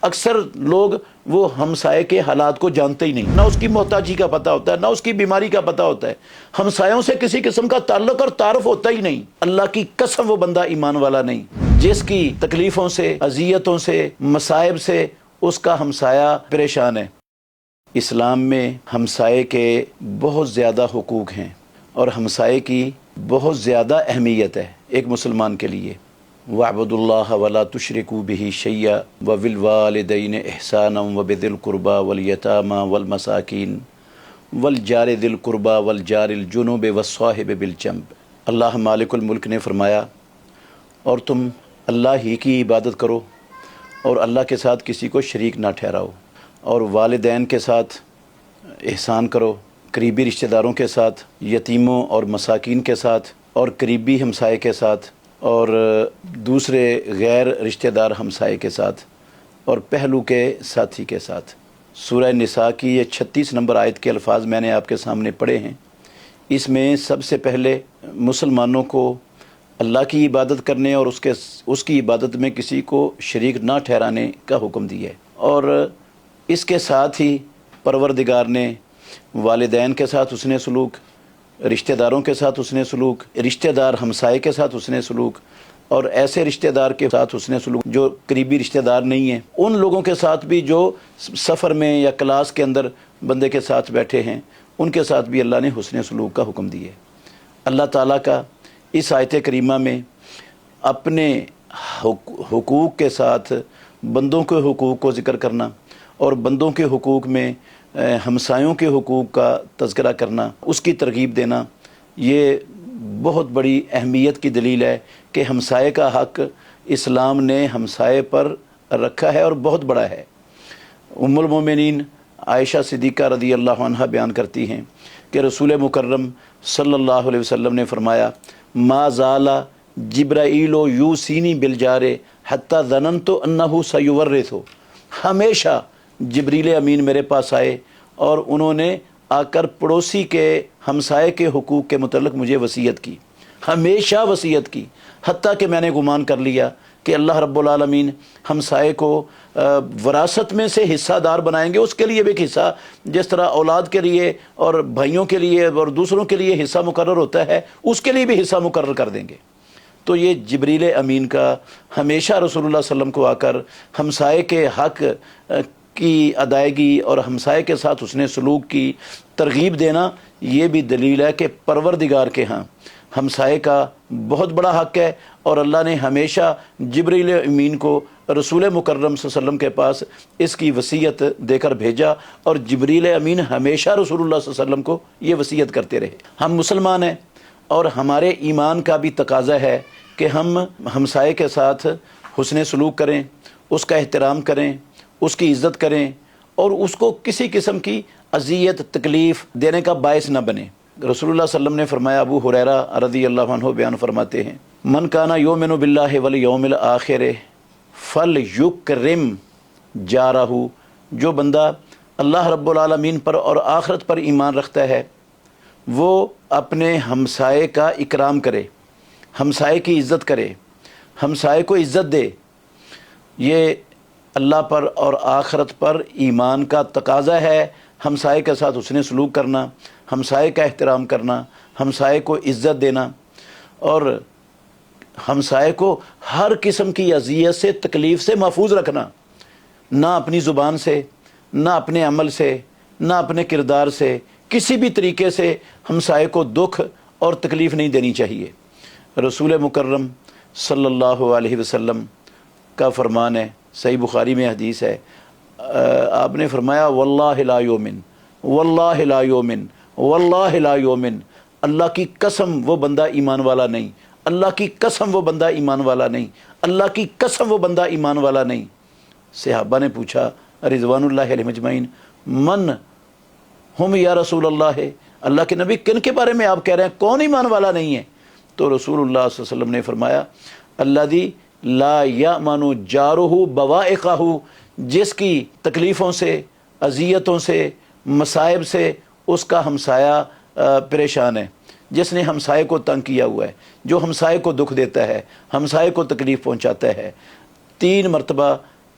اکثر لوگ وہ ہمسائے کے حالات کو جانتے ہی نہیں، نہ اس کی محتاجی کا پتہ ہوتا ہے، نہ اس کی بیماری کا پتہ ہوتا ہے، ہمسایوں سے کسی قسم کا تعلق اور تعارف ہوتا ہی نہیں۔ اللہ کی قسم وہ بندہ ایمان والا نہیں جس کی تکلیفوں سے، اذیتوں سے، مصائب سے اس کا ہمسایہ پریشان ہے۔ اسلام میں ہمسائے کے بہت زیادہ حقوق ہیں اور ہمسائے کی بہت زیادہ اہمیت ہے ایک مسلمان کے لیے۔ وَاعْبُدُوا اللَّهَ وَلَا تُشْرِكُوا بِهِ شَيْئًا وَبِالْوَالِدَيْنِ إِحْسَانًا وَبِذِي الْقُرْبَى وَالْيَتَامَى وَالْمَسَاكِينِ وَالْجَارِ ذِي الْقُرْبَى وَالْجَارِ الْجُنُبِ وَالصَّاحِبِ بِالْجَنبِ۔ اللہ مالک الملک نے فرمایا، اور تم اللہ ہی کی عبادت کرو اور اللہ کے ساتھ کسی کو شریک نہ ٹھہراؤ، اور والدین کے ساتھ احسان کرو، قریبی رشتہ داروں کے ساتھ، یتیموں اور مساکین کے ساتھ، اور قریبی ہمسائے کے ساتھ، اور دوسرے غیر رشتہ دار ہمسائے کے ساتھ، اور پہلو کے ساتھی کے ساتھ۔ سورہ نساء کی یہ 36 نمبر آیت کے الفاظ میں نے آپ کے سامنے پڑھے ہیں۔ اس میں سب سے پہلے مسلمانوں کو اللہ کی عبادت کرنے اور اس کی عبادت میں کسی کو شریک نہ ٹھہرانے کا حکم دیا ہے، اور اس کے ساتھ ہی پروردگار نے والدین کے ساتھ حسن سلوک، رشتہ داروں کے ساتھ حسن سلوک، رشتہ دار ہمسائے کے ساتھ حسن سلوک، اور ایسے رشتہ دار کے ساتھ حسن سلوک جو قریبی رشتہ دار نہیں ہیں، ان لوگوں کے ساتھ بھی جو سفر میں یا کلاس کے اندر بندے کے ساتھ بیٹھے ہیں، ان کے ساتھ بھی اللہ نے حسن سلوک کا حکم دیا ہے۔ اللہ تعالیٰ کا اس آیت کریمہ میں اپنے حقوق کے ساتھ بندوں کے حقوق کو ذکر کرنا اور بندوں کے حقوق میں ہمسایوں کے حقوق کا تذکرہ کرنا، اس کی ترغیب دینا، یہ بہت بڑی اہمیت کی دلیل ہے کہ ہمسائے کا حق اسلام نے ہمسائے پر رکھا ہے اور بہت بڑا ہے۔ ام المومنین عائشہ صدیقہ رضی اللہ عنہ بیان کرتی ہیں کہ رسول مکرم صلی اللہ علیہ وسلم نے فرمایا، ما زال جبرائیل یوصینی بالجار حتی ظننت انہ سیورث۔ ہمیشہ جبریل امین میرے پاس آئے اور انہوں نے آ کر پڑوسی کے ہمسائے کے حقوق کے متعلق مجھے وصیت کی، ہمیشہ وصیت کی، حتیٰ کہ میں نے گمان کر لیا کہ اللہ رب العالمین ہمسائے کو وراثت میں سے حصہ دار بنائیں گے، اس کے لیے بھی ایک حصہ، جس طرح اولاد کے لیے اور بھائیوں کے لیے اور دوسروں کے لیے حصہ مقرر ہوتا ہے، اس کے لیے بھی حصہ مقرر کر دیں گے۔ تو یہ جبریل امین کا ہمیشہ رسول اللہ صلی اللہ علیہ وسلم کو آ کر ہمسائے کے حق کی ادائیگی اور ہمسائے کے ساتھ حسن سلوک کی ترغیب دینا، یہ بھی دلیل ہے کہ پروردگار کے ہاں ہمسائے کا بہت بڑا حق ہے، اور اللہ نے ہمیشہ جبریل امین کو رسول مکرم صلی اللہ علیہ وسلم کے پاس اس کی وصیت دے کر بھیجا، اور جبریل امین ہمیشہ رسول اللہ صلی اللہ علیہ وسلم کو یہ وصیت کرتے رہے۔ ہم مسلمان ہیں اور ہمارے ایمان کا بھی تقاضا ہے کہ ہم ہمسائے کے ساتھ حسن سلوک کریں، اس کا احترام کریں، اس کی عزت کریں، اور اس کو کسی قسم کی اذیت تکلیف دینے کا باعث نہ بنے۔ رسول اللہ صلی اللہ علیہ وسلم نے فرمایا، ابو ہریرہ رضی اللہ عنہ بیان فرماتے ہیں، من کانا یؤمن باللہ والیوم الآخر فلیکرم جارہ۔ جو بندہ اللہ رب العالمین پر اور آخرت پر ایمان رکھتا ہے وہ اپنے ہمسائے کا اکرام کرے، ہمسائے کی عزت کرے، ہمسائے کو عزت دے۔ یہ اللہ پر اور آخرت پر ایمان کا تقاضا ہے، ہمسائے کے ساتھ حسن سلوک کرنا، ہمسائے کا احترام کرنا، ہمسائے کو عزت دینا، اور ہمسائے کو ہر قسم کی اذیت سے، تکلیف سے محفوظ رکھنا، نہ اپنی زبان سے، نہ اپنے عمل سے، نہ اپنے کردار سے، کسی بھی طریقے سے ہمسائے کو دکھ اور تکلیف نہیں دینی چاہیے۔ رسول مکرم صلی اللہ علیہ وسلم کا فرمان ہے، صحیح بخاری میں حدیث ہے، آپ نے فرمایا، واللہ لا یؤمن، واللہ لا یؤمن، واللہ لا یؤمن، اللہ کی قسم وہ بندہ ایمان والا نہیں، اللہ کی قسم وہ بندہ ایمان والا نہیں، اللہ کی قسم وہ بندہ ایمان والا نہیں۔ صحابہ نے پوچھا رضوان اللہ علیہم اجمعین، من ہم یا رسول اللہ، اللہ کے نبی کن کے بارے میں آپ کہہ رہے ہیں، کون ایمان والا نہیں ہے؟ تو رسول اللہ صلی اللہ علیہ وسلم نے فرمایا، الذی لا یأمن جارہ بوائقہ، جس کی تکلیفوں سے، اذیتوں سے، مصائب سے اس کا ہمسایہ پریشان ہے، جس نے ہمسائے کو تنگ کیا ہوا ہے، جو ہمسائے کو دکھ دیتا ہے، ہمسائے کو تکلیف پہنچاتا ہے۔ 3 مرتبہ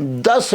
10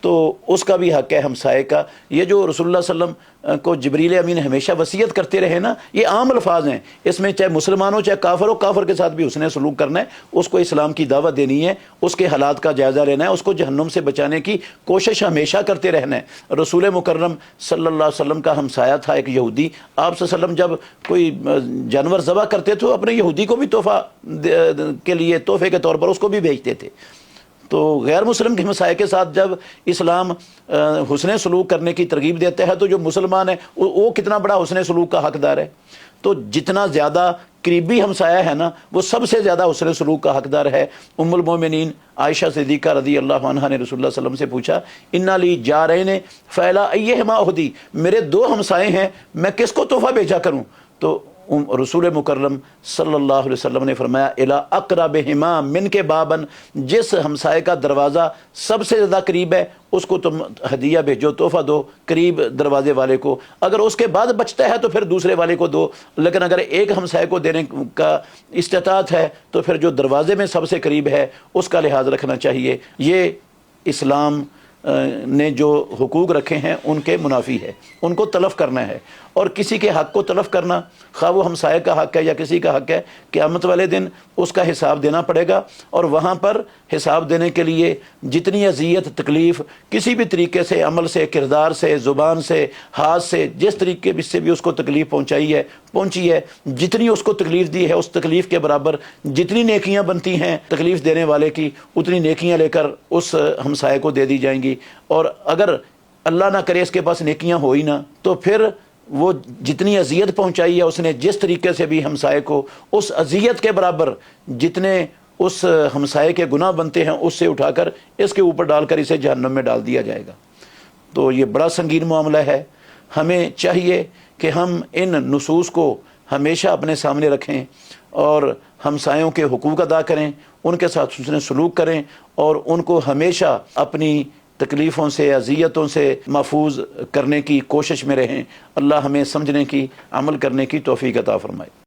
تو اس کا بھی حق ہے ہمسائے کا۔ یہ جو رسول اللہ صلی اللہ علیہ وسلم کو جبریل امین ہمیشہ وصیت کرتے رہے نا، یہ عام الفاظ ہیں، اس میں چاہے مسلمان ہو چاہے کافر ہو، کافر کے ساتھ بھی حسن سلوک کرنا ہے، اس کو اسلام کی دعوت دینی ہے، اس کے حالات کا جائزہ لینا ہے، اس کو جہنم سے بچانے کی کوشش ہمیشہ کرتے رہنا ہے۔ رسول مکرم صلی اللہ علیہ وسلم کا ہمسایہ تھا ایک یہودی، آپ صلی اللہ علیہ وسلم جب کوئی جانور ذبح کرتے تھے اپنے یہودی کو بھی تحفہ کے لیے، تحفے کے طور پر اس کو بھی بھیجتے تھے۔ تو غیر مسلم کے ہمسائے کے ساتھ جب اسلام حسن سلوک کرنے کی ترغیب دیتا ہے تو جو مسلمان ہے وہ کتنا بڑا حسن سلوک کا حقدار ہے۔ تو جتنا زیادہ قریبی ہمسایہ ہے نا وہ سب سے زیادہ حسن سلوک کا حقدار ہے۔ ام المومنین عائشہ صدیقہ رضی اللہ عنہا نے رسول اللہ صلی اللہ علیہ وسلم سے پوچھا، انا لی جارین فیلا ایہما اہدی، میرے دو ہمسائے ہیں، میں کس کو تحفہ بھیجا کروں؟ تو رسول مکرم صلی اللہ علیہ وسلم نے فرمایا، الی اقربہما من کے بابن، جس ہمسائے کا دروازہ سب سے زیادہ قریب ہے اس کو تم ہدیہ بھیجو، تحفہ دو قریب دروازے والے کو، اگر اس کے بعد بچتا ہے تو پھر دوسرے والے کو دو، لیکن اگر ایک ہمسائے کو دینے کا استطاعت ہے تو پھر جو دروازے میں سب سے قریب ہے اس کا لحاظ رکھنا چاہیے۔ یہ اسلام نے جو حقوق رکھے ہیں ان کے منافی ہے، ان کو تلف کرنا ہے، اور کسی کے حق کو تلف کرنا، خواہ وہ ہمسائے کا حق ہے یا کسی کا حق ہے، قیامت والے دن اس کا حساب دینا پڑے گا، اور وہاں پر حساب دینے کے لیے جتنی اذیت تکلیف کسی بھی طریقے سے، عمل سے، کردار سے، زبان سے، ہاتھ سے، جس طریقے سے بھی اس کو تکلیف پہنچی ہے، جتنی اس کو تکلیف دی ہے اس تکلیف کے برابر جتنی نیکیاں بنتی ہیں تکلیف دینے والے کی، اتنی نیکیاں لے کر اس ہمسائے کو دے دی جائیں گی۔ اور اگر اللہ نہ کرے اس کے پاس نیکیاں ہو ہی نہ، تو پھر وہ جتنی اذیت پہنچائی ہے اس نے، جس طریقے سے بھی ہمسائے کو، اس اذیت کے برابر جتنے اس ہمسائے کے گناہ بنتے ہیں اس سے اٹھا کر اس کے اوپر ڈال کر اسے جہنم میں ڈال دیا جائے گا۔ تو یہ بڑا سنگین معاملہ ہے۔ ہمیں چاہیے کہ ہم ان نصوص کو ہمیشہ اپنے سامنے رکھیں اور ہمسایوں کے حقوق ادا کریں، ان کے ساتھ حسن سلوک کریں، اور ان کو ہمیشہ اپنی تکلیفوں سے، اذیتوں سے محفوظ کرنے کی کوشش میں رہیں۔ اللہ ہمیں سمجھنے کی، عمل کرنے کی توفیق عطا فرمائے۔